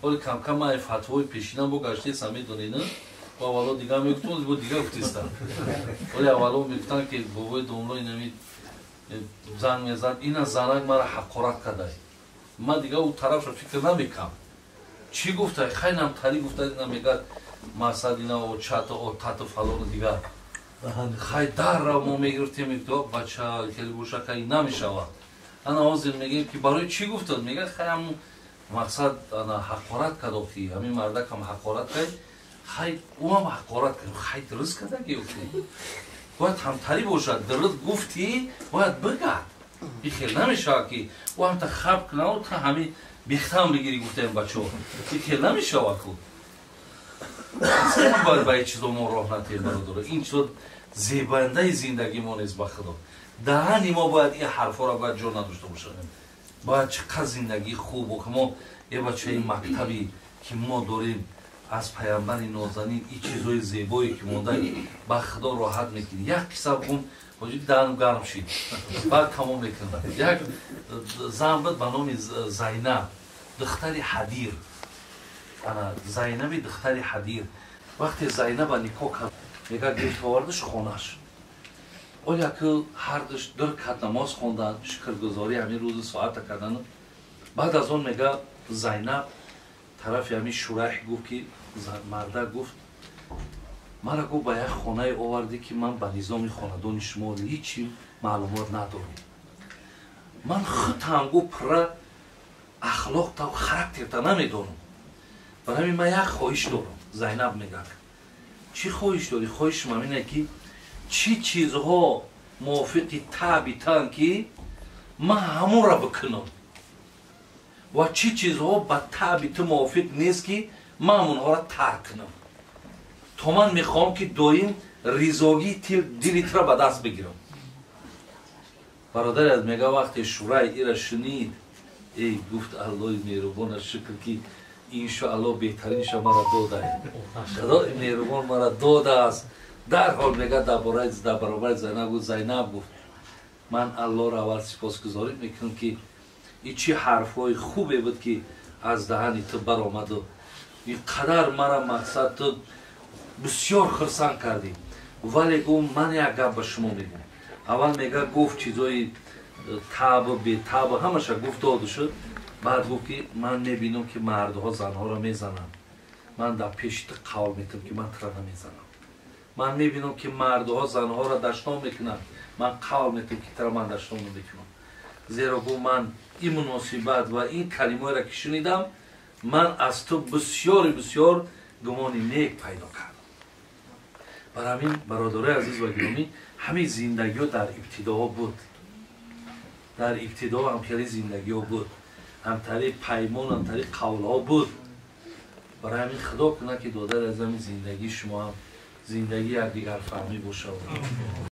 ولی کم کم من فتوای پیشینم با گشته سمیدونین و اولا دیگه میگفتن با دیگه گفتیستن ولی اولا میگفتن که بابای دوملو اینمی زن میزد این از زنک مرا حقارت کرده من دیگه اون طرف رو فکر نمیکنم چی گفته خیلی نمتری گفته اینا میگه مسد اینا و چت و تت و فلان دیگه خیلی در را ما میگرفتیم میگه بچه خیلی گوشه که این نمیشود انا آزیم میگیم که برای چی گفتن میگه خیلی هم مقصد حقارت کرده که همین مردک هم حقارت کرد خیلی او هم حقارت کرد خیلی درست کرده گفتی باید همتری باشد درست گفتی باید بگرد این خیلی نمیشه که او هم تا خب کنه و تا همین بیخته هم بگیری گفته این بچه ها این خیلی نمیشه که اصلا باید به چیز ما راه نتیم برادره این شد زیبنده زندگی ما نیست بخدا دهنی ما باید این حرفا را باید جور نداشته باشیم باید چقدر زندگی خوب و که ما یه بچه این مکتبی که ما داریم از پیامبر نازنین این چیزای زیبایی که مونده با خدا راحت میکنی یک قصه بگم وجود دهنم گرم شید بعد تمام میکنم یک زن بود به نام زینب دختر حدیر زینب دختر حدیر وقتی زینب نکاح کرد میگه گرفت آوردش خونش ولی که هر دش در کت نماز خوندن شکرگزاری همین روز ساعت کردن بعد از اون میگه زینب طرف همین شورح گفت که مرده گفت مرا گفت به یک خانه آوردی که من به نظام خاندان شما هیچی معلومات ندارم من خودم گفت پر اخلاق تا خاراکتر تا نمیدونم برای همین من یک خواهش دارم زینب میگه چی خواهش داری؟ خواهش من اینه که چی چیزها موافقی طبیعتاً که من همون را بکنم و چی چیزها با طبیعت موافق نیست که من اونها را ترک کنم تا من میخوام که دایم ریزاگی دلیت را به دست بگیرم برادر از میگه وقتی شورای ای را شنید ای گفت الله مهربان شکر که انشاءالله بهترینش مرا داده خدا مهربان مرا داده است در حال میگه در برابر زینب گفت من الله را اول سپاسگزاری میکنم که این چه حرفای خوبی بود که از دهن تو برآمد و اینقدر مرا مقصد تو بسیار خرسند کردی ولی گفت من یک گپ به شما میگم اول میگه گفت چیزای تاب و بی تاب همش گفت داده شد بعد گفت که من میبینم که مردها زنها را میزنن من در پیش قول میکنم که من ترا نمیزنم من میبینم که مردها زنها را دشنام میکنن من قول میکنم که ترا من دشنام نمیکنم زیرا گفت من این مناسبت و این کلمه را که شنیدم من از تو بسیار بسیار گمانی نیک پیدا کردم برای همین برادرای عزیز و گرامی همین زندگی ها در ابتدا بود در ابتدا هم خیلی زندگی ها بود هم طریق پیمان هم طریق قول ها بود برای همین خدا کنه که دادر از همین زندگی شما هم زندگی یک دیگر فهمی باشه